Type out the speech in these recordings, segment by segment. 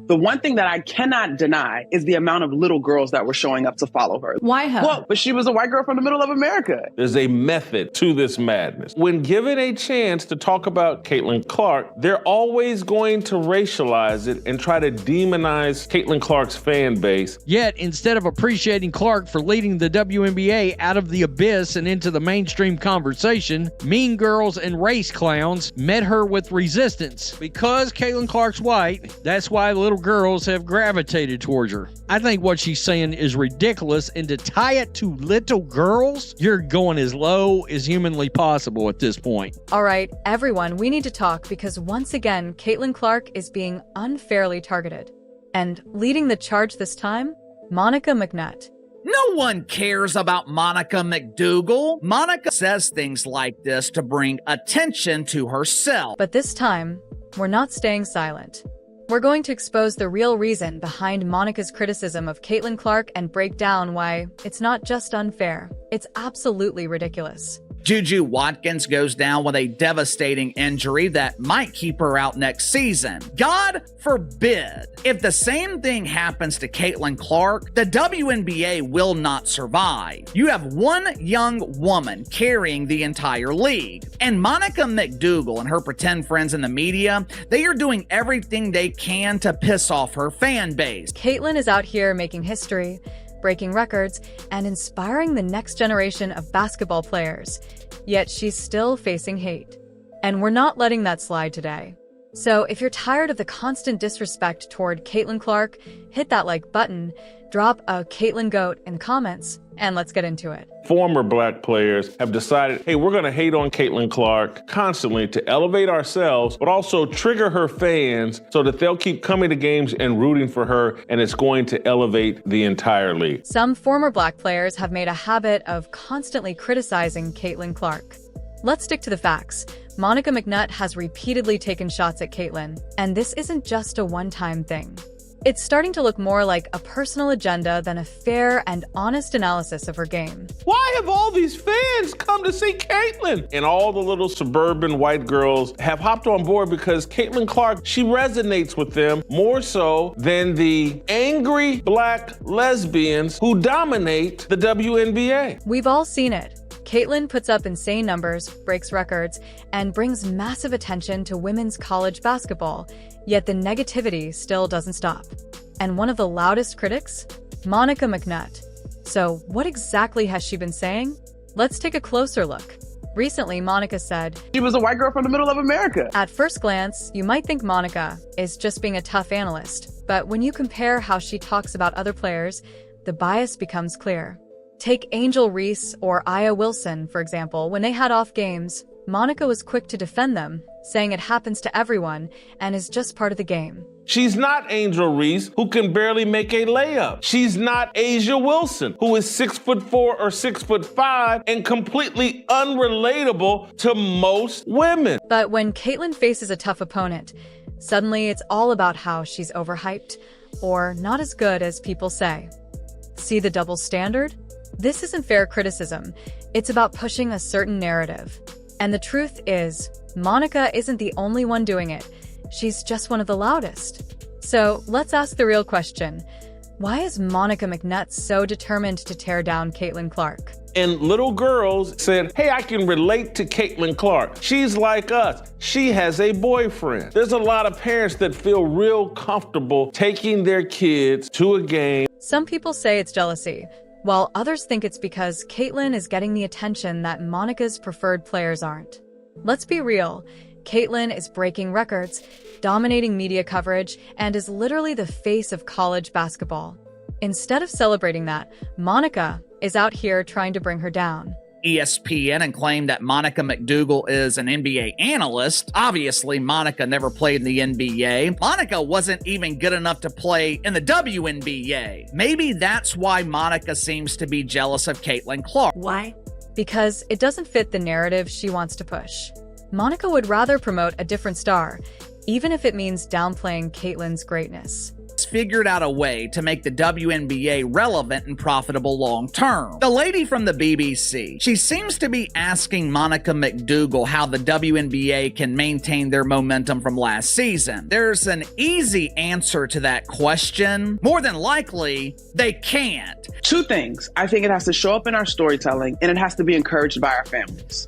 The one thing that I cannot deny is the amount of little girls that were showing up to follow her. Why her? Well, but she was a white girl from the middle of America. There's a method to this madness. When given a chance to talk about Caitlin Clark, they're always going to racialize it and try to demonize Caitlin Clark's fan base. Yet, instead of appreciating Clark for leading the WNBA out of the abyss and into the mainstream conversation, mean girls and race clowns met her with resistance. Because Caitlin Clark's white, that's why little girls have gravitated towards her. I think what she's saying is ridiculous, and to tie it to little girls, you're going as low as humanly possible at this point. All right, everyone, we need to talk because once again, Caitlin Clark is being unfairly targeted. And leading the charge this time, Monica McNutt. No one cares about Monica McDougal. Monica says things like this to bring attention to herself. But this time, we're not staying silent. We're going to expose the real reason behind Monica's criticism of Caitlin Clark and break down why it's not just unfair, it's absolutely ridiculous. Juju Watkins goes down with a devastating injury that might keep her out next season. God forbid. If the same thing happens to Caitlin Clark, the WNBA will not survive. You have one young woman carrying the entire league. And Monica McDougal and her pretend friends in the media, they are doing everything they can to piss off her fan base. Caitlin is out here making history, breaking records, and inspiring the next generation of basketball players. Yet she's still facing hate. And we're not letting that slide today. So if you're tired of the constant disrespect toward Caitlin Clark, hit that like button, drop a Caitlin GOAT in the comments, and let's get into it. Former black players have decided, hey, we're going to hate on Caitlin Clark constantly to elevate ourselves, but also trigger her fans so that they'll keep coming to games and rooting for her, and it's going to elevate the entire league. Some former black players have made a habit of constantly criticizing Caitlin Clark. Let's stick to the facts. Monica McNutt has repeatedly taken shots at Caitlin, and this isn't just a one-time thing. It's starting to look more like a personal agenda than a fair and honest analysis of her game. Why have all these fans come to see Caitlin? And all the little suburban white girls have hopped on board because Caitlin Clark, she resonates with them more so than the angry black lesbians who dominate the WNBA. We've all seen it. Caitlin puts up insane numbers, breaks records, and brings massive attention to women's college basketball, yet the negativity still doesn't stop. And one of the loudest critics? Monica McNutt. So what exactly has she been saying? Let's take a closer look. Recently, Monica said, She was a white girl from the middle of America. At first glance, you might think Monica is just being a tough analyst, but when you compare how she talks about other players, the bias becomes clear. Take Angel Reese or Aya Wilson, for example. When they had off games, Monica was quick to defend them, saying it happens to everyone and is just part of the game. She's not Angel Reese, who can barely make a layup. She's not A'ja Wilson, who is 6'4" or 6'5" and completely unrelatable to most women. But when Caitlin faces a tough opponent, suddenly it's all about how she's overhyped or not as good as people say. See the double standard? This isn't fair criticism. It's about pushing a certain narrative. And the truth is, Monica isn't the only one doing it. She's just one of the loudest. So let's ask the real question. Why is Monica McNutt so determined to tear down Caitlin Clark? And little girls said, hey, I can relate to Caitlin Clark. She's like us. She has a boyfriend. There's a lot of parents that feel real comfortable taking their kids to a game. Some people say it's jealousy, while others think it's because Caitlin is getting the attention that Monica's preferred players aren't. Let's be real. Caitlin is breaking records, dominating media coverage, and is literally the face of college basketball. Instead of celebrating that, Monica is out here trying to bring her down. ESPN and claimed that Monica McDougal is an NBA analyst. Obviously, Monica never played in the NBA. Monica wasn't even good enough to play in the WNBA. Maybe that's why Monica seems to be jealous of Caitlin Clark. Why? Because it doesn't fit the narrative she wants to push. Monica would rather promote a different star, even if it means downplaying Caitlin's greatness. figured out a way to make the WNBA relevant and profitable long term. The lady from the BBC, she seems to be asking Monica McDougal how the WNBA can maintain their momentum from last season. There's an easy answer to that question. More than likely, they can't. Two things. I think it has to show up in our storytelling, and it has to be encouraged by our families.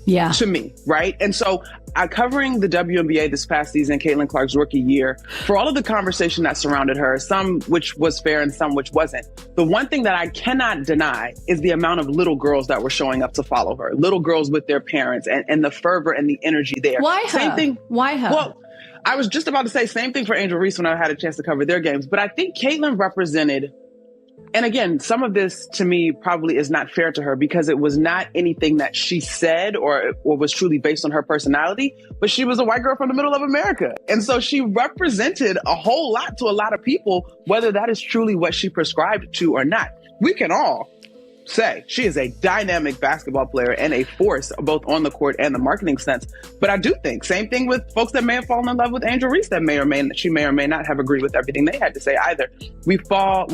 Yeah. To me, right? And so covering the WNBA this past season, Caitlin Clark's rookie year, for all of the conversation that surrounded her, some which was fair and some which wasn't, the one thing that I cannot deny is the amount of little girls that were showing up to follow her. Little girls with their parents and the fervor and the energy there. Why her? Same thing. Why her? Well, I was just about to say same thing for Angel Reese when I had a chance to cover their games. But I think Caitlin represented, and again, some of this to me probably is not fair to her because it was not anything that she said or was truly based on her personality, but she was a white girl from the middle of America. And so she represented a whole lot to a lot of people, whether that is truly what she prescribed to or not. We can all say she is a dynamic basketball player and a force both on the court and the marketing sense. But I do think same thing with folks that may have fallen in love with Angel Reese that may or may not have agreed with everything they had to say either. We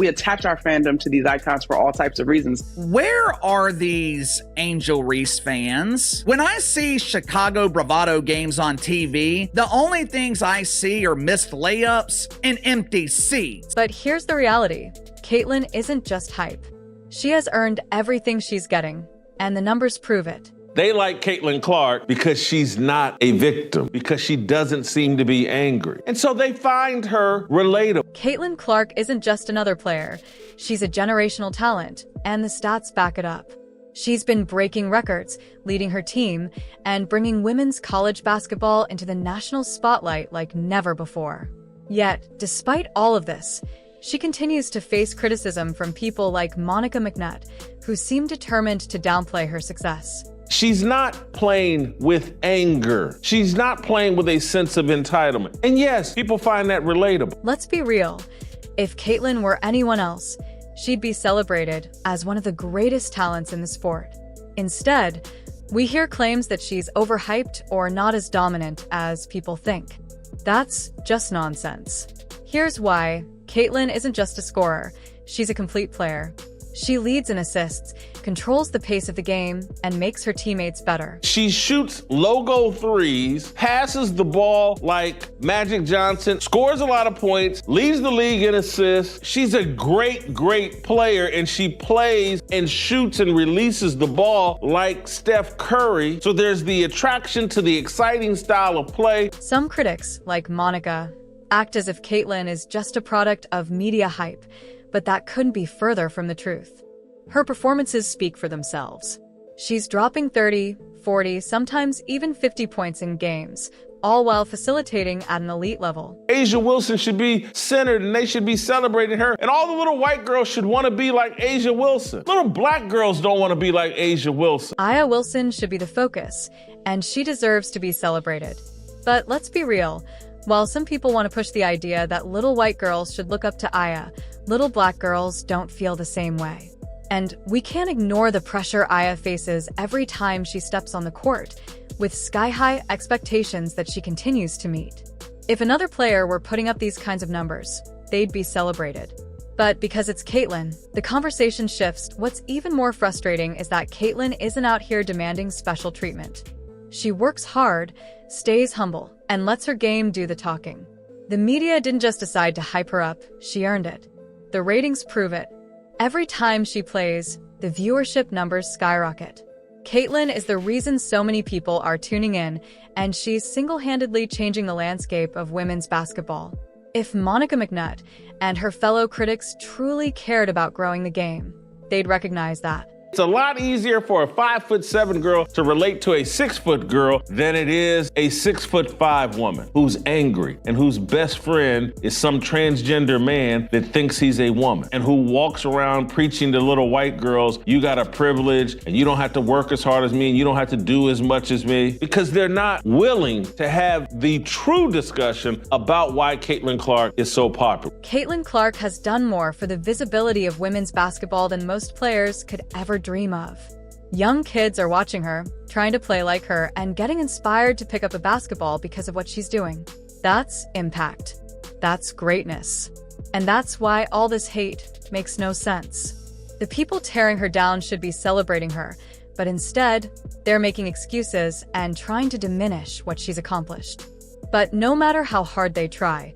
attach our fandom to these icons for all types of reasons. Where are these Angel Reese fans? When I see Chicago Bravado games on TV, the only things I see are missed layups and empty seats. But here's the reality. Caitlin isn't just hype. She has earned everything she's getting, and the numbers prove it. They like Caitlin Clark because she's not a victim, because she doesn't seem to be angry. And so they find her relatable. Caitlin Clark isn't just another player. She's a generational talent, and the stats back it up. She's been breaking records, leading her team, and bringing women's college basketball into the national spotlight like never before. Yet, despite all of this, she continues to face criticism from people like Monica McNutt, who seem determined to downplay her success. She's not playing with anger. She's not playing with a sense of entitlement. And yes, people find that relatable. Let's be real. If Caitlin were anyone else, she'd be celebrated as one of the greatest talents in the sport. Instead, we hear claims that she's overhyped or not as dominant as people think. That's just nonsense. Here's why. Caitlin isn't just a scorer. She's a complete player. She leads in assists, controls the pace of the game, and makes her teammates better. She shoots logo threes, passes the ball like Magic Johnson, scores a lot of points, leads the league in assists. She's a great, great player, and she plays and shoots and releases the ball like Steph Curry. So there's the attraction to the exciting style of play. Some critics, like Monica, act as if Caitlin is just a product of media hype, but that couldn't be further from the truth. Her performances speak for themselves. She's dropping 30, 40, sometimes even 50 points in games, all while facilitating at an elite level. A'ja Wilson should be centered and they should be celebrating her. And all the little white girls should want to be like A'ja Wilson. Little black girls don't want to be like A'ja Wilson. A'ja Wilson should be the focus, and she deserves to be celebrated. But let's be real. While some people want to push the idea that little white girls should look up to A'ja, little black girls don't feel the same way. And we can't ignore the pressure A'ja faces every time she steps on the court, with sky-high expectations that she continues to meet. If another player were putting up these kinds of numbers, they'd be celebrated. But because it's Caitlin, the conversation shifts. What's even more frustrating is that Caitlin isn't out here demanding special treatment. She works hard, stays humble, and lets her game do the talking. The media didn't just decide to hype her up, she earned it. The ratings prove it. Every time she plays, the viewership numbers skyrocket. Caitlin is the reason so many people are tuning in, and she's single-handedly changing the landscape of women's basketball. If Monica McNutt and her fellow critics truly cared about growing the game, they'd recognize that. It's a lot easier for a 5'7" girl to relate to a 6' girl than it is a 6'5" woman who's angry and whose best friend is some transgender man that thinks he's a woman and who walks around preaching to little white girls, you got a privilege and you don't have to work as hard as me and you don't have to do as much as me, because they're not willing to have the true discussion about why Caitlin Clark is so popular. Caitlin Clark has done more for the visibility of women's basketball than most players could ever dream of. Young kids are watching her, trying to play like her, and getting inspired to pick up a basketball because of what she's doing. That's impact. That's greatness. And that's why all this hate makes no sense. The people tearing her down should be celebrating her, but instead, they're making excuses and trying to diminish what she's accomplished. But no matter how hard they try,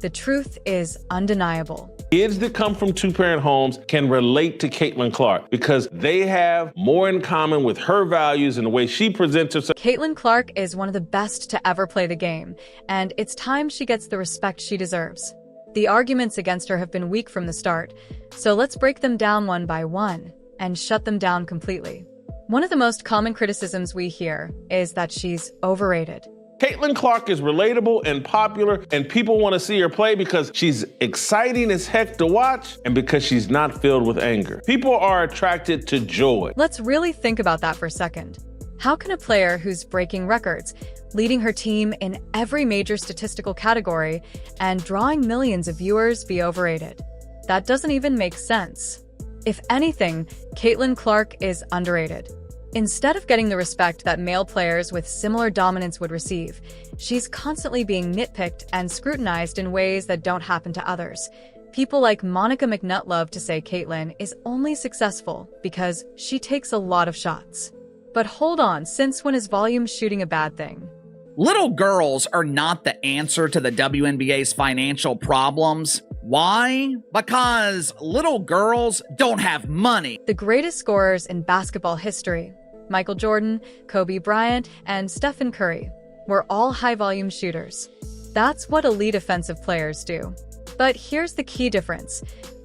the truth is undeniable. Kids that come from two-parent homes can relate to Caitlin Clark because they have more in common with her values and the way she presents herself. Caitlin Clark is one of the best to ever play the game, and it's time she gets the respect she deserves. The arguments against her have been weak from the start, so let's break them down one by one and shut them down completely. One of the most common criticisms we hear is that she's overrated. Caitlin Clark is relatable and popular, and people want to see her play because she's exciting as heck to watch and because she's not filled with anger. People are attracted to joy. Let's really think about that for a second. How can a player who's breaking records, leading her team in every major statistical category, and drawing millions of viewers be overrated? That doesn't even make sense. If anything, Caitlin Clark is underrated. Instead of getting the respect that male players with similar dominance would receive, she's constantly being nitpicked and scrutinized in ways that don't happen to others. People like Monica McNutt love to say Caitlin is only successful because she takes a lot of shots. But hold on, since when is volume shooting a bad thing? Little girls are not the answer to the WNBA's financial problems. Why? Because little girls don't have money. The greatest scorers in basketball history, Michael Jordan, Kobe Bryant, and Stephen Curry, were all high-volume shooters. That's what elite offensive players do. But here's the key difference.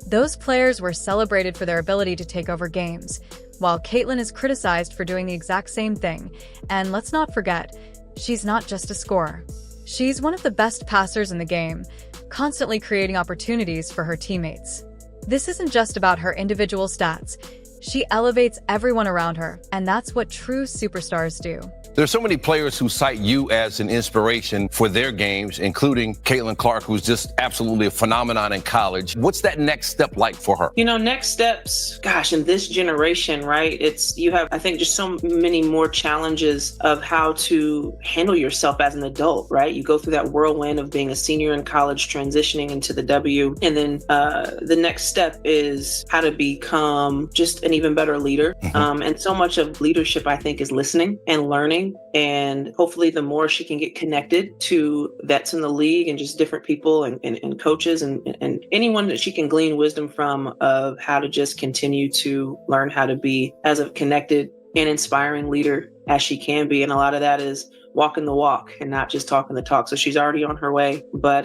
Those players were celebrated for their ability to take over games, while Caitlin is criticized for doing the exact same thing. And let's not forget, she's not just a scorer. She's one of the best passers in the game, constantly creating opportunities for her teammates. This isn't just about her individual stats. She elevates everyone around her, and that's what true superstars do. There's so many players who cite you as an inspiration for their games, including Caitlin Clark, who's just absolutely a phenomenon in college. What's that next step like for her? You know, next steps, gosh, in this generation, right? You have, I think, just so many more challenges of how to handle yourself as an adult, right? You go through that whirlwind of being a senior in college, transitioning into the W. And then the next step is how to become just an even better leader. And so much of leadership, I think, is listening and learning. And hopefully the more she can get connected to vets in the league and just different people and coaches and anyone that she can glean wisdom from of how to just continue to learn how to be as a connected and inspiring leader as she can be. And a lot of that is walking the walk and not just talking the talk. So she's already on her way, but,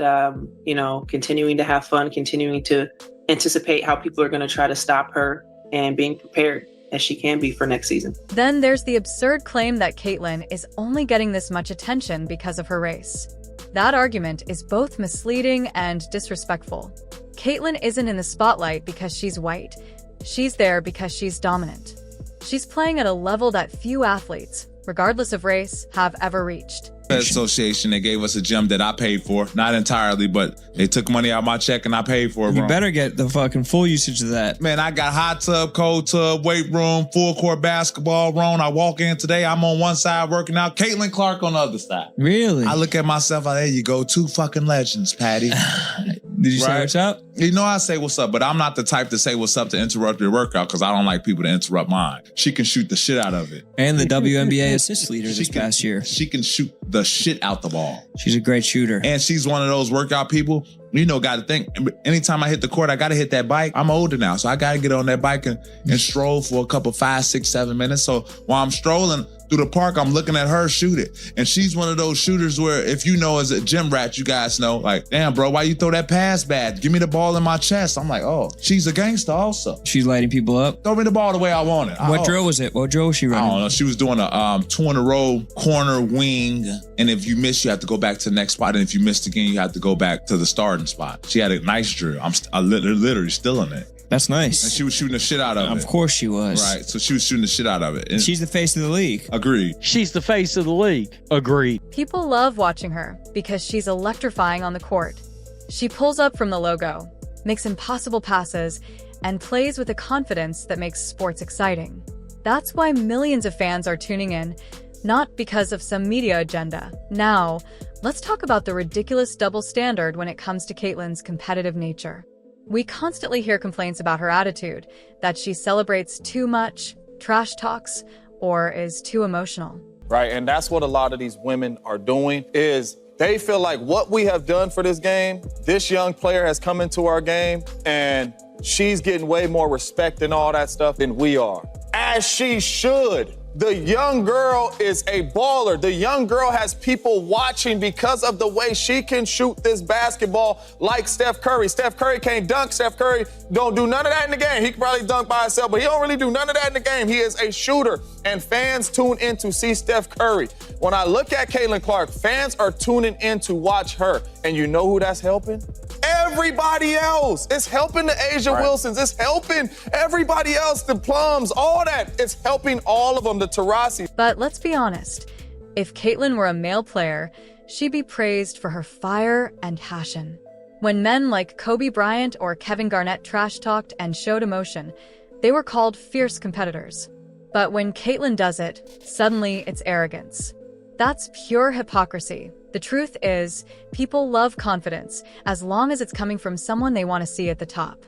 continuing to have fun, continuing to anticipate how people are going to try to stop her and being prepared as she can be for next season. Then there's the absurd claim that Caitlin is only getting this much attention because of her race. That argument is both misleading and disrespectful. Caitlin isn't in the spotlight because she's white. She's there because she's dominant. She's playing at a level that few athletes, regardless of race, have ever reached. Association, they gave us a gym that I paid for, not entirely, but they took money out of my check and I paid for it. You better get the fucking full usage of that. Man, I got hot tub, cold tub, weight room, full court basketball room. I walk in today, I'm on one side working out, Caitlin Clark on the other side. Really? I look at myself, there you go, two fucking legends, Patty. Did you say what's up? You know I say what's up, but I'm not the type to say what's up to interrupt your workout because I don't like people to interrupt mine. She can shoot the shit out of it. And the WNBA assist leader this past year. She can shoot the shit out the ball. She's a great shooter. And she's one of those workout people, got to think, anytime I hit the court, I got to hit that bike. I'm older now, so I got to get on that bike and stroll for a couple 5, 6, 7 minutes. So while I'm strolling through the park, I'm looking at her shoot it. And she's one of those shooters where if you know as a gym rat, you guys know, like, damn, bro, why you throw that pass bad? Give me the ball in my chest. I'm like, oh, she's a gangster also. She's lighting people up. Throw me the ball the way I want it. What drill was it? What drill was she running? I don't know. She was doing a 2 in a row corner wing. And if you miss, you have to go back to the next spot. And if you missed again, you have to go back to the starting spot. She had a nice drill. I'm literally still in it. That's nice. And she was shooting the shit out of it. Of course she was. Right. So she was shooting the shit out of it. And she's the face of the league. Agreed. She's the face of the league. Agreed. People love watching her because she's electrifying on the court. She pulls up from the logo, makes impossible passes, and plays with a confidence that makes sports exciting. That's why millions of fans are tuning in, not because of some media agenda. Now, let's talk about the ridiculous double standard when it comes to Caitlyn's competitive nature. We constantly hear complaints about her attitude, that she celebrates too much, trash talks, or is too emotional. Right, and that's what a lot of these women are doing, is they feel like what we have done for this game, this young player has come into our game, and she's getting way more respect and all that stuff than we are. As she should. The young girl is a baller. The young girl has people watching because of the way she can shoot this basketball like Steph Curry. Steph Curry can't dunk. Steph Curry don't do none of that in the game. He can probably dunk by himself, but he don't really do none of that in the game. He is a shooter, and fans tune in to see Steph Curry. When I look at Caitlin Clark, fans are tuning in to watch her, and you know who that's helping? Everybody else. It's helping the Asia Wilsons. It's helping everybody else, the Plums, all that. It's helping all of them, the Taurasi. But let's be honest. If Caitlyn were a male player, she'd be praised for her fire and passion. When men like Kobe Bryant or Kevin Garnett trash-talked and showed emotion, they were called fierce competitors. But when Caitlyn does it, suddenly it's arrogance. That's pure hypocrisy. The truth is, people love confidence as long as it's coming from someone they want to see at the top.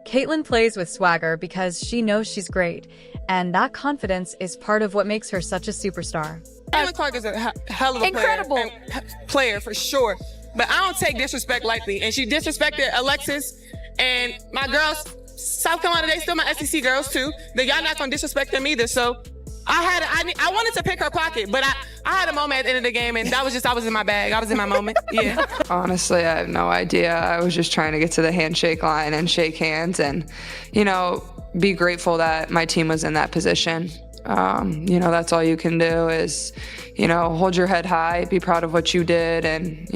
Caitlyn plays with swagger because she knows she's great, and that confidence is part of what makes her such a superstar. Caitlin Clark is a hell of a incredible player for sure, but I don't take disrespect lightly, and she disrespected Alexis and my girls. South Carolina, they still my SEC girls too. Then y'all not gonna disrespect them either, so I wanted to pick her pocket, but I had a moment at the end of the game, and I was in my bag. I was in my moment. Yeah. Honestly, I have no idea. I was just trying to get to the handshake line and shake hands and, be grateful that my team was in that position. That's all you can do is, hold your head high, be proud of what you did, and,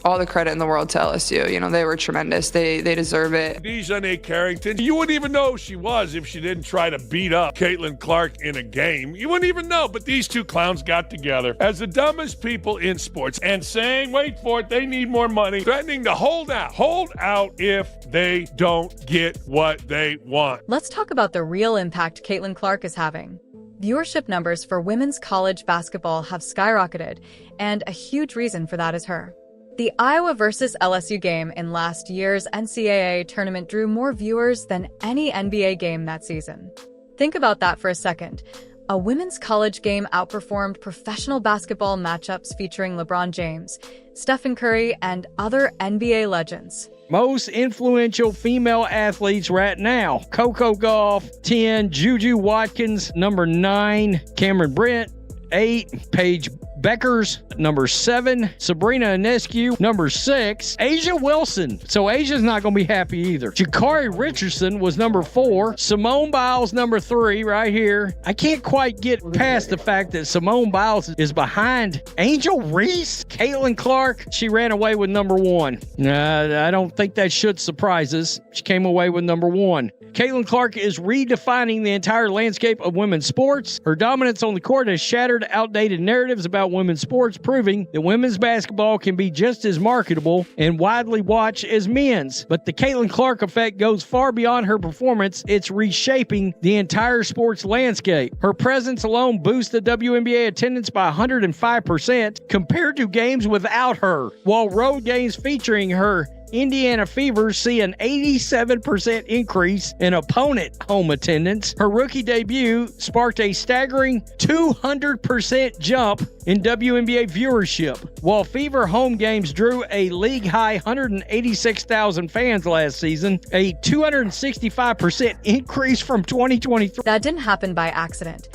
all the credit in the world to LSU. They were tremendous. They deserve it. Dejanay Carrington, you wouldn't even know who she was if she didn't try to beat up Caitlin Clark in a game. You wouldn't even know, but these two clowns got together as the dumbest people in sports and saying, wait for it, they need more money, threatening to hold out if they don't get what they want. Let's talk about the real impact Caitlin Clark is having. Viewership numbers for women's college basketball have skyrocketed, and a huge reason for that is her. The Iowa versus LSU game in last year's NCAA tournament drew more viewers than any NBA game that season. Think about that for a second. A women's college game outperformed professional basketball matchups featuring LeBron James, Stephen Curry, and other NBA legends. Most influential female athletes right now: Coco Gauff, 10, Juju Watkins, number 9, Cameron Brent, 8, Paige Beckers, number 7, Sabrina Ionescu, number 6, Asia Wilson. So Asia's not going to be happy either. Jakari Richardson was number 4, Simone Biles, number 3, right here. I can't quite get past the fact that Simone Biles is behind Angel Reese. Caitlin Clark, she ran away with number 1. I don't think that should surprise us. She came away with number 1. Caitlin Clark is redefining the entire landscape of women's sports. Her dominance on the court has shattered outdated narratives about women's sports, proving that women's basketball can be just as marketable and widely watched as men's. But the Caitlin Clark effect goes far beyond her performance. It's reshaping the entire sports landscape. Her presence alone boosts the WNBA attendance by 105% compared to games without her, while road games featuring her Indiana Fever see an 87% increase in opponent home attendance. Her rookie debut sparked a staggering 200% jump in WNBA viewership, while Fever home games drew a league-high 186,000 fans last season, a 265% increase from 2023. That didn't happen by accident.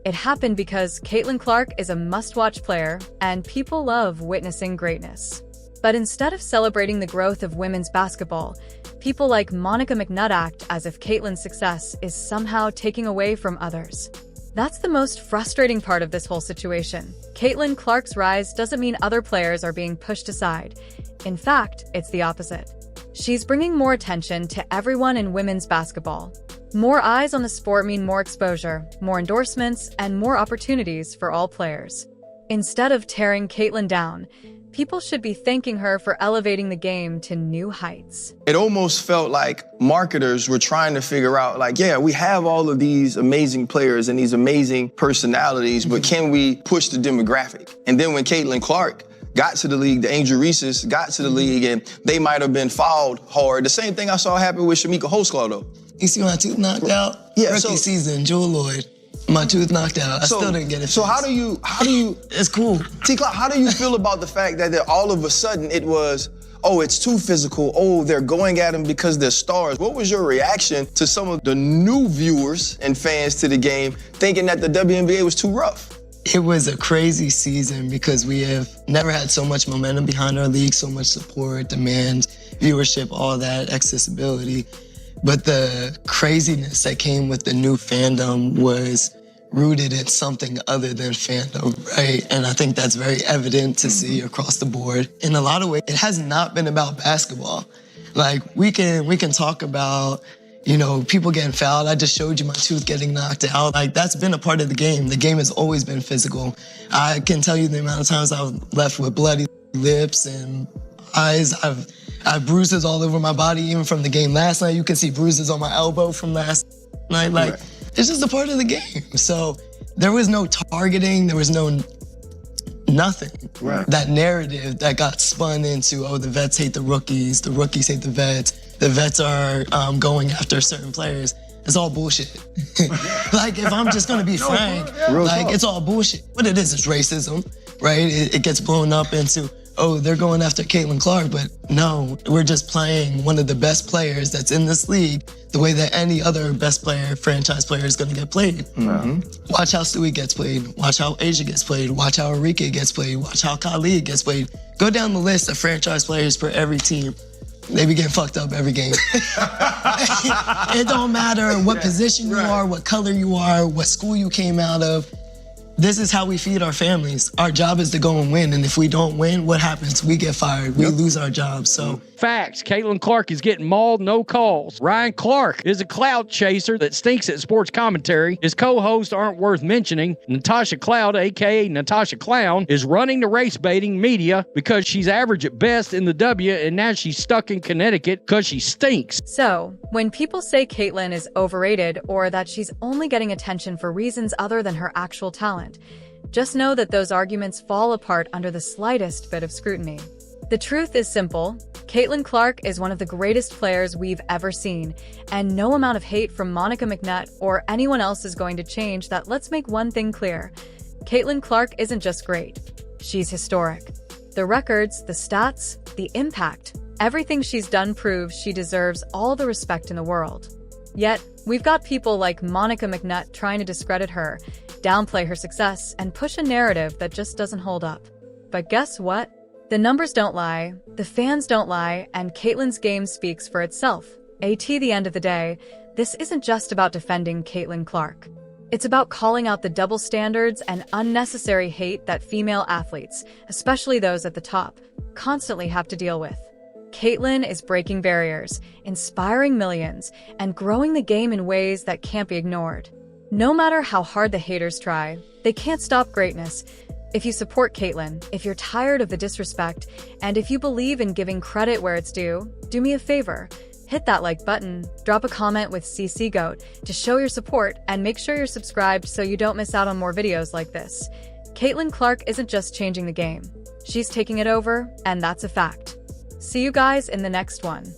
It happened because Caitlin Clark is a must-watch player, and people love witnessing greatness. But instead of celebrating the growth of women's basketball, people like Monica McNutt act as if Caitlyn's success is somehow taking away from others. That's the most frustrating part of this whole situation. Caitlin Clark's rise doesn't mean other players are being pushed aside. In fact, it's the opposite. She's bringing more attention to everyone in women's basketball. More eyes on the sport mean more exposure, more endorsements, and more opportunities for all players. Instead of tearing Caitlin down, people should be thanking her for elevating the game to new heights. It almost felt like marketers were trying to figure out, like, yeah, we have all of these amazing players and these amazing personalities, but can we push the demographic? And then when Caitlin Clark got to the league, the Angel Reese's got to the league, and they might have been fouled hard. The same thing I saw happen with Shamika Holdsclaw, though. You see my tooth knocked out? Yeah, Rookie season, Jewel Lloyd. My tooth knocked out. I still didn't get it. So how do you? It's cool. T-Clark, how do you feel about the fact that all of a sudden it was, oh, it's too physical. Oh, they're going at them because they're stars. What was your reaction to some of the new viewers and fans to the game thinking that the WNBA was too rough? It was a crazy season because we have never had so much momentum behind our league, so much support, demand, viewership, all that, accessibility. But the craziness that came with the new fandom was rooted in something other than fandom, right? And I think that's very evident to see across the board. In a lot of ways, it has not been about basketball. Like, we can talk about, you know, people getting fouled. I just showed you my tooth getting knocked out. Like, that's been a part of the game. The game has always been physical. I can tell you the amount of times I've left with bloody lips and eyes. I have bruises all over my body, even from the game last night. You can see bruises on my elbow from last night. Like, it's just a part of the game. So there was no targeting. There was no nothing. Right. That narrative that got spun into, oh, the vets hate the rookies hate the vets are going after certain players. It's all bullshit. Like, if I'm just gonna be frank, like, it's all bullshit. What it is racism, right? It gets blown up into, oh, they're going after Caitlin Clark, but no, we're just playing one of the best players that's in this league the way that any other best player, franchise player is gonna get played. Mm-hmm. Watch how Stewie gets played, watch how Asia gets played, watch how Enrique gets played, watch how Khalid gets played. Go down the list of franchise players for every team. They be getting fucked up every game. It don't matter what position you are, what color you are, what school you came out of. This is how we feed our families. Our job is to go and win, and if we don't win, what happens? We get fired. We lose our jobs. So facts. Caitlin Clark is getting mauled, no calls. Ryan Clark is a clout chaser that stinks at sports commentary. His co-hosts aren't worth mentioning. Natasha Cloud, a.k.a. Natasha Clown, is running the race baiting media because she's average at best in the W, and now she's stuck in Connecticut because she stinks. So, when people say Caitlin is overrated or that she's only getting attention for reasons other than her actual talent, just know that those arguments fall apart under the slightest bit of scrutiny. The truth is simple. Caitlin Clark is one of the greatest players we've ever seen, and no amount of hate from Monica McNutt or anyone else is going to change that. Let's make one thing clear. Caitlin Clark isn't just great. She's historic. The records, the stats, the impact, everything she's done proves she deserves all the respect in the world. Yet, we've got people like Monica McNutt trying to discredit her, downplay her success, and push a narrative that just doesn't hold up. But guess what? The numbers don't lie, the fans don't lie, and Caitlin's game speaks for itself. At the end of the day, this isn't just about defending Caitlin Clark. It's about calling out the double standards and unnecessary hate that female athletes, especially those at the top, constantly have to deal with. Caitlin is breaking barriers, inspiring millions, and growing the game in ways that can't be ignored. No matter how hard the haters try, they can't stop greatness. If you support Caitlin, if you're tired of the disrespect, and if you believe in giving credit where it's due, do me a favor. Hit that like button, drop a comment with CC Goat to show your support, and make sure you're subscribed so you don't miss out on more videos like this. Caitlin Clark isn't just changing the game. She's taking it over, and that's a fact. See you guys in the next one.